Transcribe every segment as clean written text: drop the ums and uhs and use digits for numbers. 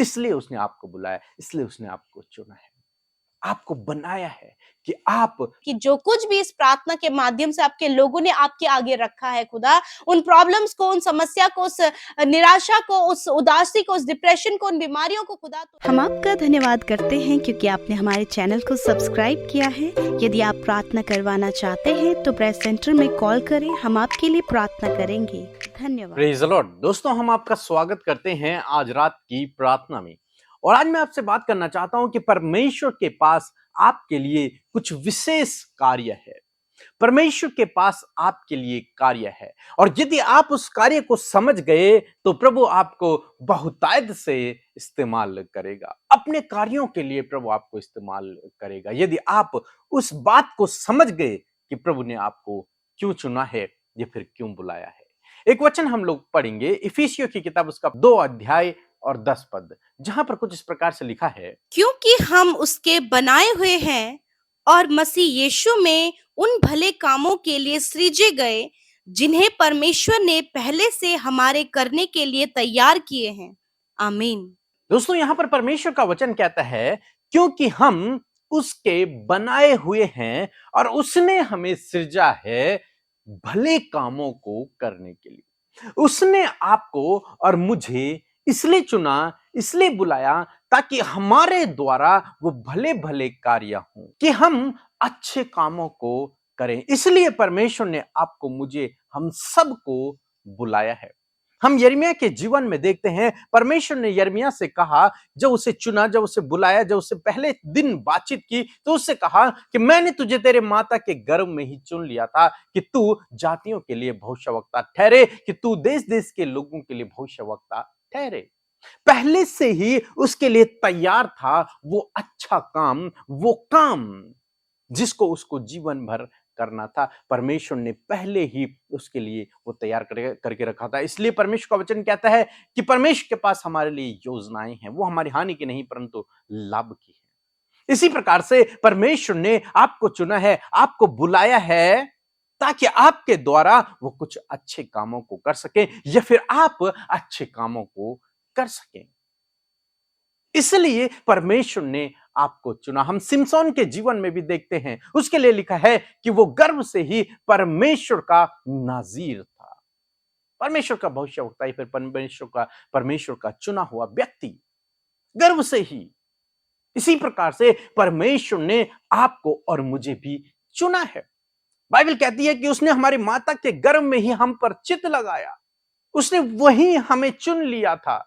इसलिए उसने आपको बुलाया, इसलिए उसने आपको चुना है, आपको बनाया है कि आप कि जो कुछ भी इस प्रार्थना के माध्यम से आपके लोगों ने आपके आगे रखा है खुदा, उन प्रॉब्लम्स को, उन समस्या को, उस निराशा को, उस उदासी को, उस डिप्रेशन को, उन बीमारियों को खुदा हम आपका धन्यवाद करते हैं क्योंकि आपने हमारे चैनल को सब्सक्राइब किया है। यदि आप प्रार्थना करवाना चाहते हैं तो प्रेस सेंटर में कॉल करें, हम आपके लिए प्रार्थना करेंगे। धन्यवाद। Praise the Lord. दोस्तों, हम आपका स्वागत करते हैं आज रात की प्रार्थना में। और आज मैं आपसे बात करना चाहता हूं कि परमेश्वर के पास आपके लिए कुछ विशेष कार्य है। परमेश्वर के पास आपके लिए कार्य है, और यदि आप उस कार्य को समझ गए तो प्रभु आपको बहुतायत से इस्तेमाल करेगा। अपने कार्यों के लिए प्रभु आपको इस्तेमाल करेगा यदि आप उस बात को समझ गए कि प्रभु ने आपको क्यों चुना है या फिर क्यों बुलाया है। एक वचन हम लोग पढ़ेंगे, इफिसियों की किताब उसका 2 अध्याय और 10 पद, जहां पर कुछ इस प्रकार से लिखा है, क्योंकि हम उसके बनाए हुए हैं और मसीह यीशु में उन भले कामों के लिए सृजे गए जिन्हें परमेश्वर ने पहले से हमारे करने के लिए तैयार किए हैं। आमीन। दोस्तों यहां पर परमेश्वर का वचन कहता है क्योंकि हम उसके बनाए हुए हैं और उसने हमें सृजा है भले कामों को करने के लिए। उसने आपको और मुझे इसलिए चुना, इसलिए बुलाया ताकि हमारे द्वारा वो भले भले कार्य हों, कि हम अच्छे कामों को करें। इसलिए परमेश्वर ने आपको, मुझे, हम सबको बुलाया है। हम यिर्मयाह के जीवन में देखते हैं, परमेश्वर ने यिर्मयाह से कहा, जब उसे चुना, जब उसे बुलाया, जब उसे पहले दिन बातचीत की, तो उससे कहा कि मैंने तुझे तेरे माता के गर्भ में ही चुन लिया था कि तू जातियों के लिए भविष्यवक्ता ठहरे, कि तू देश देश के लोगों के लिए भविष्यवक्ता ठहरे। पहले से ही उसके लिए तैयार था वो अच्छा काम, वो काम जिसको उसको जीवन भर करना था। परमेश्वर ने पहले ही उसके लिए वो तैयार करके रखा था। इसलिए परमेश्वर का वचन कहता है कि परमेश्वर के पास हमारे लिए योजनाएं हैं, वो हमारी हानि की नहीं परंतु लाभ की है। इसी प्रकार से परमेश्वर ने आपको चुना है, आपको बुलाया है ताकि आपके द्वारा वो कुछ अच्छे कामों को कर सके या फिर आप अच्छे कामों को कर सकें। इसलिए परमेश्वर ने आपको चुना। हम सिमसोन के जीवन में भी देखते हैं, उसके लिए लिखा है कि वो गर्भ से ही परमेश्वर का नाजीर था, परमेश्वर का भविष्यवक्ता, फिर परमेश्वर का चुना हुआ व्यक्ति, गर्भ से ही। इसी प्रकार से परमेश्वर ने आपको और मुझे भी चुना है। बाइबल कहती है कि उसने हमारी माता के गर्भ में ही हम पर चित्त लगाया, उसने वही हमें चुन लिया था,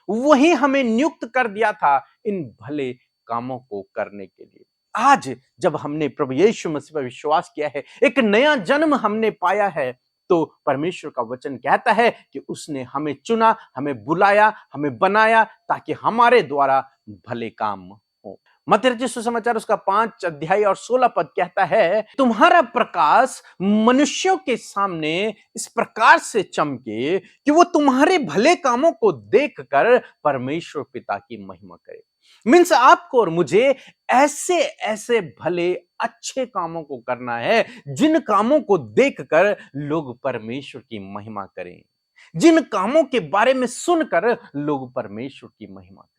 वही हमें नियुक्त कर दिया था इन भले कामों को करने के लिए। आज जब हमने प्रभु यीशु मसीह पर विश्वास किया है, एक नया जन्म हमने पाया है, तो परमेश्वर का वचन कहता है कि उसने हमें चुना, हमें बुलाया, हमें बनाया ताकि हमारे द्वारा भले काम हो। मत्ती रचित सुसमाचार उसका 5 अध्याय और 16 पद कहता है, तुम्हारा प्रकाश मनुष्यों के सामने इस प्रकार से चमके कि वो तुम्हारे भले कामों को देखकर परमेश्वर पिता की महिमा करे। मीन्स आपको और मुझे ऐसे ऐसे भले अच्छे कामों को करना है जिन कामों को देखकर लोग परमेश्वर की महिमा करें, जिन कामों के बारे में सुनकर लोग परमेश्वर की महिमा करें।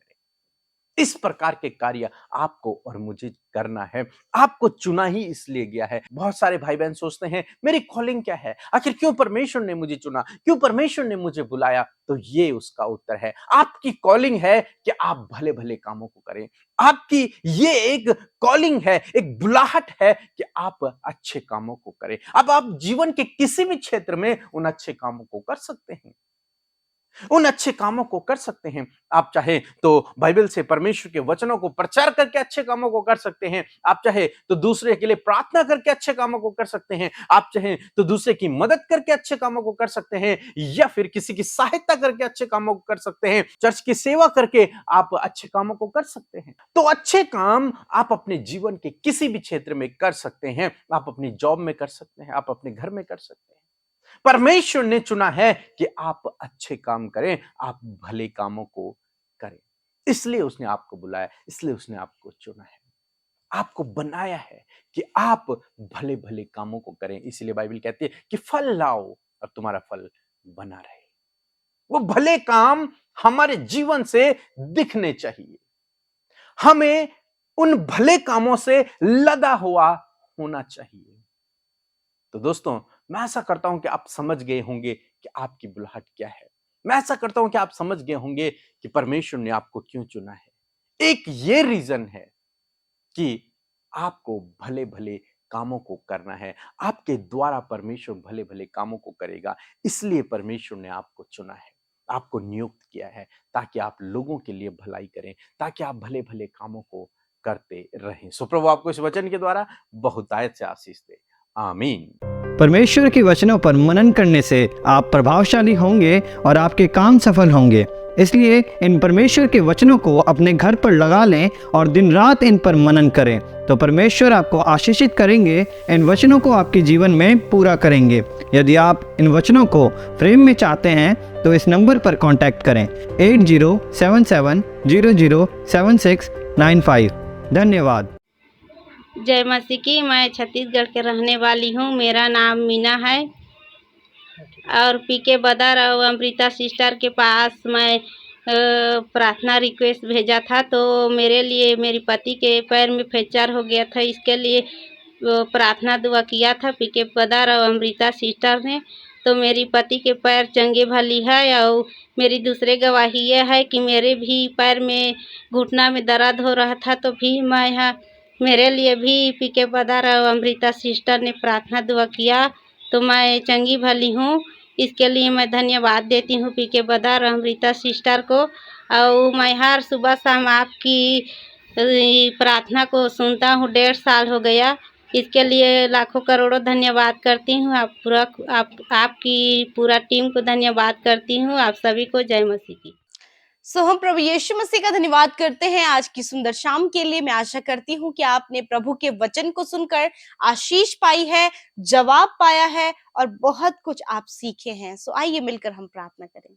इस प्रकार के कार्य आपको और मुझे करना है। आपको चुना ही इसलिए गया है। बहुत सारे भाई बहन सोचते हैं मेरी कॉलिंग क्या है, आखिर क्यों परमेश्वर ने मुझे चुना, क्यों परमेश्वर ने मुझे बुलाया। तो ये उसका उत्तर है, आपकी कॉलिंग है कि आप भले भले कामों को करें। आपकी ये एक कॉलिंग है, एक बुलाहट है कि आप अच्छे कामों को करें। अब आप जीवन के किसी भी क्षेत्र में उन अच्छे कामों को कर सकते हैं, उन अच्छे कामों को कर सकते हैं। आप चाहे तो बाइबल से परमेश्वर के वचनों को प्रचार करके अच्छे कामों को कर सकते हैं, आप चाहे तो दूसरे के लिए प्रार्थना करके अच्छे कामों को कर सकते हैं, आप चाहे तो दूसरे की मदद करके अच्छे कामों को कर सकते हैं, या फिर किसी की सहायता करके अच्छे कामों को कर सकते हैं, चर्च की सेवा करके आप अच्छे कामों को कर सकते हैं। तो अच्छे काम आप अपने जीवन के किसी भी क्षेत्र में कर सकते हैं। आप अपनी जॉब में कर सकते हैं, आप अपने घर में कर सकते हैं। परमेश्वर ने चुना है कि आप अच्छे काम करें, आप भले कामों को करें। इसलिए उसने आपको बुलाया, इसलिए उसने आपको चुना है, आपको बनाया है कि आप भले भले कामों को करें। इसलिए बाइबल कहती है कि फल लाओ और तुम्हारा फल बना रहे। वो भले काम हमारे जीवन से दिखने चाहिए। हमें उन भले कामों से लदा हुआ होना चाहिए। तो दोस्तों, मैं ऐसा करता हूं कि आप समझ गए होंगे कि आपकी बुलाहट क्या है। मैं ऐसा करता हूं कि आप समझ गए होंगे कि परमेश्वर ने आपको क्यों चुना है। एक ये रीजन है कि आपको भले भले कामों को करना है। आपके द्वारा परमेश्वर भले भले कामों को करेगा, इसलिए परमेश्वर ने आपको चुना है, आपको नियुक्त किया है, ताकि आप लोगों के लिए भलाई करें, ताकि आप भले भले कामों को करते रहें। सो प्रभु आपको इस वचन के द्वारा बहुतायत से आशीष दे। आमीन। परमेश्वर के वचनों पर मनन करने से आप प्रभावशाली होंगे और आपके काम सफल होंगे। इसलिए इन परमेश्वर के वचनों को अपने घर पर लगा लें और दिन रात इन पर मनन करें, तो परमेश्वर आपको आशीषित करेंगे, इन वचनों को आपके जीवन में पूरा करेंगे। यदि आप इन वचनों को फ्रेम में चाहते हैं तो इस नंबर पर कांटेक्ट करें 8077007695। धन्यवाद। जय मसीह की। मैं छत्तीसगढ़ के रहने वाली हूँ। मेरा नाम मीना है और पीके बदर और अमृता सिस्टर के पास मैं प्रार्थना रिक्वेस्ट भेजा था। तो मेरे लिए मेरे पति के पैर में फ्रैक्चर हो गया था, इसके लिए प्रार्थना दुआ किया था पीके बदर और अमृता सिस्टर ने। तो मेरी पति के पैर चंगे भली है। और मेरी दूसरी गवाही यह है कि मेरे भी पैर में घुटना में दर्द हो रहा था, तो भी मैं यहाँ मेरे लिए भी पीके बदर और अमृता सिस्टर ने प्रार्थना दुआ किया, तो मैं चंगी भली हूँ। इसके लिए मैं धन्यवाद देती हूँ पीके बदर और अमृता सिस्टर को। और मैं हर सुबह शाम आपकी प्रार्थना को सुनता हूँ, 1.5 साल हो गया। इसके लिए लाखों करोड़ों धन्यवाद करती हूँ। आपकी पूरा टीम को धन्यवाद करती हूँ। आप सभी को जय मसीह की। सो हम प्रभु यीशु मसीह का धन्यवाद करते हैं आज की सुंदर शाम के लिए। मैं आशा करती हूँ कि आपने प्रभु के वचन को सुनकर आशीष पाई है, जवाब पाया है और बहुत कुछ आप सीखे हैं। सो आइए मिलकर हम प्रार्थना करें।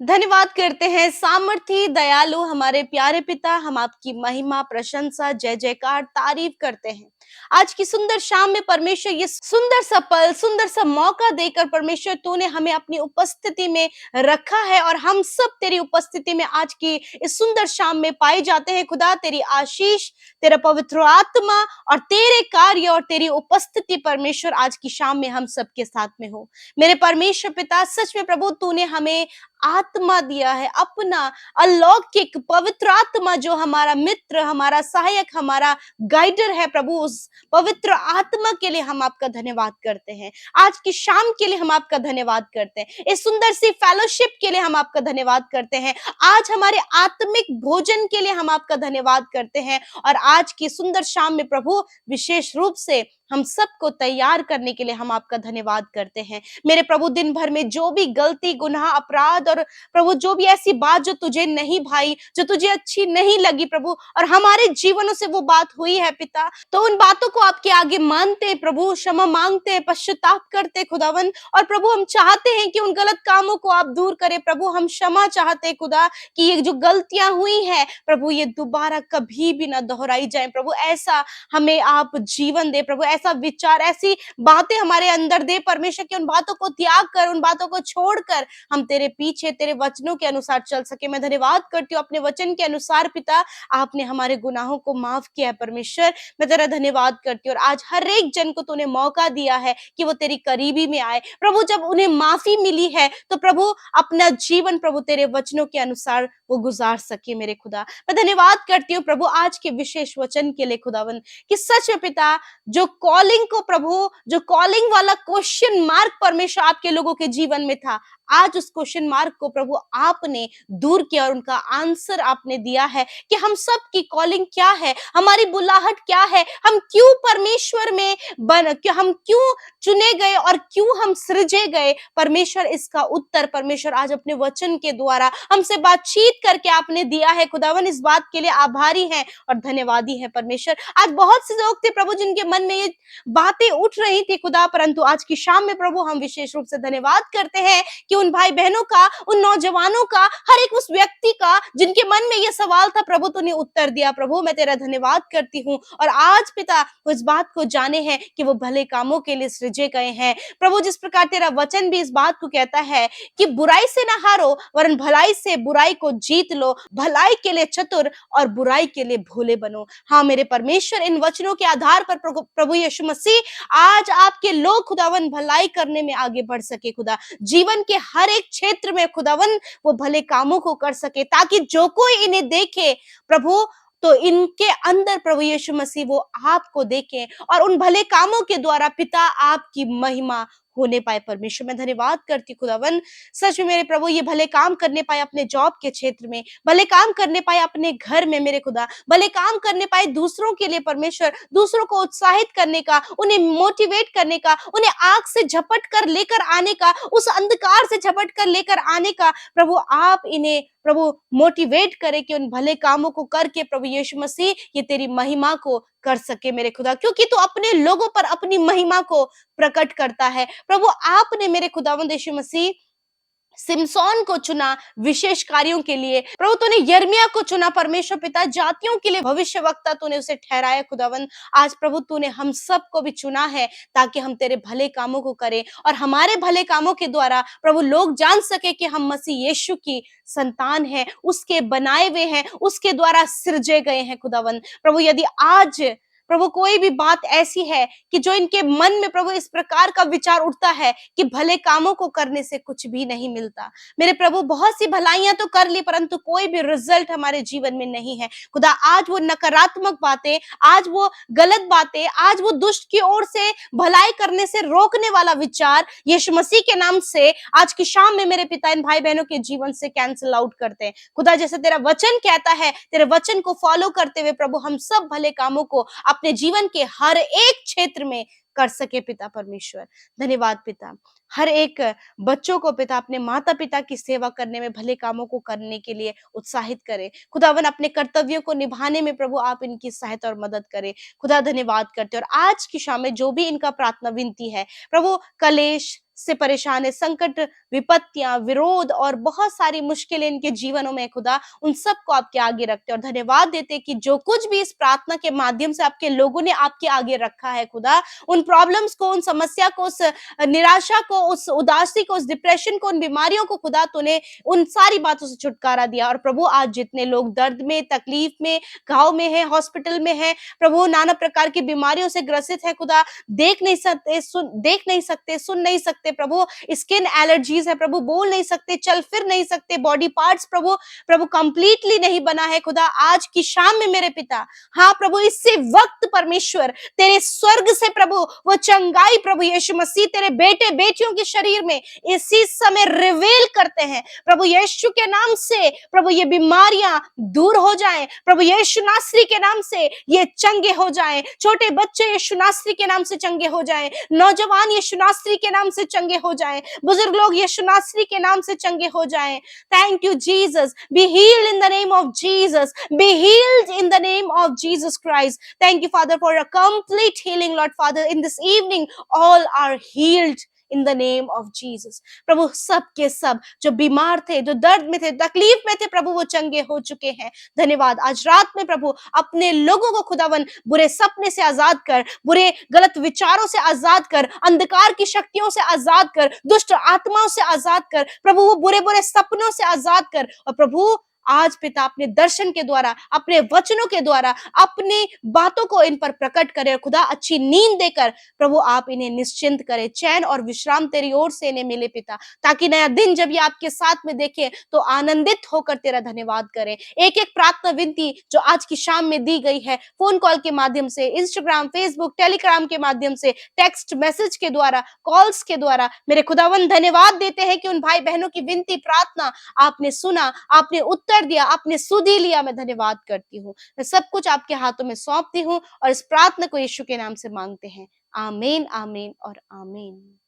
धन्यवाद करते हैं सामर्थी दयालु हमारे प्यारे पिता, हम आपकी महिमा प्रशंसा जय जयकार तारीफ करते हैं। आज की सुंदर शाम में परमेश्वर ये सुंदर सा पल, सुंदर सा मौका देकर परमेश्वर तूने हमें अपनी उपस्थिति में रखा है और हम सब तेरी उपस्थिति में आज की इस सुंदर शाम में पाए जाते हैं। खुदा तेरी आशीष, तेरा पवित्र आत्मा और तेरे कार्य और तेरी उपस्थिति परमेश्वर आज की शाम में हम सबके साथ में हो। मेरे परमेश्वर पिता, सच में प्रभु तूने हमें आत्मा दिया है, अपना अलौकिक पवित्र आत्मा जो हमारा मित्र, हमारा सहायक, हमारा गाइडर है। प्रभु उस पवित्र आत्मा के लिए हम आपका धन्यवाद करते हैं। आज की शाम के लिए हम आपका धन्यवाद करते हैं। इस सुंदर सी फेलोशिप के लिए हम आपका धन्यवाद करते हैं। आज हमारे आत्मिक भोजन के लिए हम आपका धन्यवाद करते हैं। और आज की सुंदर शाम में प्रभु विशेष रूप से हम सबको तैयार करने के लिए हम आपका धन्यवाद करते हैं। मेरे प्रभु दिन भर में जो भी गलती, गुनाह, अपराध और प्रभु जो भी ऐसी बात जो तुझे नहीं भाई, जो तुझे अच्छी नहीं लगी प्रभु, और हमारे जीवनों से वो बात हुई है पिता, तो उन बातों को आपके आगे मानते प्रभु, क्षमा मांगते, पश्चाताप करते खुदावन। और प्रभु हम चाहते हैं कि उन गलत कामों को आप दूर करें प्रभु। हम क्षमा चाहते खुदा कि ये जो गलतियां हुई है प्रभु ये दोबारा कभी भी ना दोहराई जाए प्रभु। ऐसा हमें आप जीवन दे प्रभु, ऐसा विचार, ऐसी बातें हमारे अंदर दे परमेश्वर की उन बातों को त्याग कर, उन बातों को छोड़कर हम तेरे पीछे, तेरे वचनों के अनुसार चल सके। मैं धन्यवाद करती हूँ अपने वचन के अनुसार पिता, आपने हमारे गुनाहों को माफ किया है परमेश्वर। मैं तेरा धन्यवाद करती हूँ। और आज हर एक जन को तूने मौका दिया है कि वो तेरी करीबी में आए प्रभु। जब उन्हें माफी मिली है तो प्रभु अपना जीवन प्रभु तेरे वचनों के अनुसार वो गुजार सके मेरे खुदा। मैं धन्यवाद करती हूँ प्रभु आज के विशेष वचन के लिए खुदावन, कि सच में पिता जो कॉलिंग को प्रभु, जो कॉलिंग वाला क्वेश्चन मार्क परमेश्वर आपके लोगों के जीवन में था, आज उस क्वेश्चन मार्क को प्रभु आपने दूर किया और उनका आंसर आपने दिया है कि हम सब की कॉलिंग क्या है, हमारी बुलाहट क्या है, हम क्यों परमेश्वर में हम क्यों चुने गए और क्यों हम सृजे गए परमेश्वर। इसका उत्तर परमेश्वर आज अपने वचन के द्वारा हमसे बातचीत करके आपने दिया है खुदावन। इस बात के लिए आभारी हैं और धन्यवादी हैं परमेश्वर। आज बहुत से लोग थे प्रभु जिनके मन में ये बातें उठ रही थी खुदा, परंतु आज की शाम में प्रभु हम विशेष रूप से धन्यवाद करते हैं कि कि उन भाई बहनों का, उन नौजवानों का, हर एक उस व्यक्ति का जिनके मन में ये सवाल था, प्रभु तूने उत्तर दिया। प्रभु मैं तेरा धन्यवाद करती हूँ। और आज पिता वो इस बात को जाने हैं कि वो भले कामों के लिए सृजे गए हैं। प्रभु जिस प्रकार तेरा वचन भी इस बात को कहता है कि बुराई से ना हारो, वरन भलाई से बुराई को जीत लो, भलाई के लिए चतुर और बुराई के लिए भोले बनो। हाँ मेरे परमेश्वर, इन वचनों के आधार पर प्रभु यीशु मसीह आज आपके लोग खुदावन भलाई करने में आगे बढ़ सके। खुदा जीवन के हर एक क्षेत्र में खुदावन वो भले कामों को कर सके, ताकि जो कोई इन्हें देखे प्रभु तो इनके अंदर प्रभु यीशु मसीह वो आपको देखे और उन भले कामों के द्वारा पिता आपकी महिमा होने पाए। परमेश्वर मैं धन्यवाद करती खुदावन, सच में मेरे प्रभु ये भले काम करने पाए अपने जॉब के क्षेत्र में, भले काम करने पाए अपने घर में मेरे खुदा, भले काम करने पाए दूसरों के लिए परमेश्वर, दूसरों को उत्साहित करने का, उन्हें मोटिवेट करने का, उन्हें आग से झपट कर लेकर आने का, उस अंधकार से झपट कर लेकर आने का। प्रभु आप इन्हें प्रभु मोटिवेट करे कि उन भले कामों को करके प्रभु यीशु मसीह ये तेरी महिमा को कर सके मेरे खुदा, क्योंकि तू अपने लोगों पर अपनी महिमा को प्रकट करता है। प्रभु आपने मेरे खुदावंद यीशु मसीह सिमसोन को चुना विशेष कार्यों के लिए। प्रभु तूने यिर्मयाह को चुना परमेश्वर पिता जातियों के लिए भविष्यवक्ता तूने उसे ठहराया खुदावन। आज प्रभु तूने हम सबको भी चुना है ताकि हम तेरे भले कामों को करें और हमारे भले कामों के द्वारा प्रभु लोग जान सके कि हम मसीह यीशु की संतान है, उसके बनाए हुए हैं, उसके द्वारा सृजे गए हैं खुदावन। प्रभु यदि आज प्रभु कोई भी बात ऐसी है कि जो इनके मन में प्रभु इस प्रकार का विचार उठता है कि भले कामों को करने से कुछ भी नहीं मिलता, मेरे प्रभु बहुत सी भलाइयां तो कर ली परंतु कोई भी रिजल्ट हमारे जीवन में नहीं है खुदा। आज वो नकारात्मक बातें, आज वो गलत बातें, आज वो दुष्ट की ओर से भलाई करने से रोकने वाला विचार यीशु मसीह के नाम से आज की शाम में मेरे पिता इन भाई बहनों के जीवन से कैंसिल आउट करते हैं खुदा। जैसे तेरा वचन कहता है, तेरे वचन को फॉलो करते हुए प्रभु हम सब भले कामों को अपने जीवन के हर एक क्षेत्र में कर सके पिता परमेश्वर। धन्यवाद पिता। हर एक बच्चों को पिता अपने माता पिता की सेवा करने में, भले कामों को करने के लिए उत्साहित करे खुदावन। अपने कर्तव्यों को निभाने में प्रभु आप इनकी सहायता और मदद करें खुदा। धन्यवाद करते और आज की शाम में जो भी इनका प्रार्थना विनती है प्रभु, कलेश से परेशान है, संकट, विपत्तियां, विरोध और बहुत सारी मुश्किलें इनके जीवनों में खुदा, उन सबको आपके आगे रखते और धन्यवाद देते कि जो कुछ भी इस प्रार्थना के माध्यम से आपके लोगों ने आपके आगे रखा है खुदा, उन प्रॉब्लम्स को, उन समस्या को, उस निराशा को, उस उदासी को, उस डिप्रेशन को, उन बीमारियों को खुदा तूने उन सारी बातों से छुटकारा दिया। और प्रभु आज जितने लोग दर्द में, तकलीफ में, घाव में है, हॉस्पिटल में है प्रभु, नाना प्रकार की बीमारियों से ग्रसित है खुदा, देख नहीं सकते, सुन नहीं सकते प्रभु, स्किन एलर्जीज है प्रभु, बोल नहीं सकते, चल फिर नहीं सकते, बॉडी पार्ट्स प्रभु कंप्लीटली नहीं बना है खुदा। आज की शाम में मेरे पिता, हाँ प्रभु, इसी वक्त परमेश्वर तेरे स्वर्ग से प्रभु वो चंगाई प्रभु यीशु मसीह तेरे बेटे बेटियों के शरीर में इसी समय रिवील करते हैं प्रभु यीशु के नाम से। प्रभु ये बीमारियां दूर हो जाएं प्रभु यीशु नासरी के नाम से, ये चंगे हो जाएं, छोटे बच्चे यीशु नासरी के नाम से चंगे हो जाएं, नौजवान यीशु नासरी के नाम से चंगे हो जाएं, बुजुर्ग लोग यीशु नासरी के नाम से चंगे हो जाएं। Thank you Jesus, be healed in the name of Jesus, be healed in the name of Jesus Christ. Thank you father for a complete healing Lord Father in this evening, all are healed in the name of Jesus। प्रभु सब के सब जो बीमार थे, जो दर्द में थे, तकलीफ में थे प्रभु, वो चंगे हो चुके हैं। धन्यवाद। आज रात में प्रभु अपने लोगों को खुदावन बुरे सपने से आजाद कर, बुरे गलत विचारों से आजाद कर, अंधकार की शक्तियों से आजाद कर, दुष्ट आत्माओं से आजाद कर प्रभु, वो बुरे बुरे सपनों से आजाद कर। और प्रभु आज पिता अपने दर्शन के द्वारा, अपने वचनों के द्वारा, अपनी बातों को इन पर प्रकट करे खुदा, अच्छी नींद देकर प्रभु आप इन्हें निश्चिंत करें, चैन और विश्राम तेरी ओर से इन्हें मिले पिता, ताकि नया दिन जब ये आपके साथ में देखें तो आनंदित होकर तेरा धन्यवाद करें। एक एक प्रार्थना विनती जो आज की शाम में दी गई है, फोन कॉल के माध्यम से, इंस्टाग्राम, फेसबुक, टेलीग्राम के माध्यम से, टेक्स्ट मैसेज के द्वारा, कॉल्स के द्वारा, मेरे खुदावन धन्यवाद देते हैं कि उन भाई बहनों की विनती प्रार्थना आपने सुना, आपने उत्तर दिया, आपने सुधी लिया। मैं धन्यवाद करती हूँ, मैं सब कुछ आपके हाथों में सौंपती हूँ और इस प्रार्थना को यीशु के नाम से मांगते हैं। आमीन, आमीन और आमीन।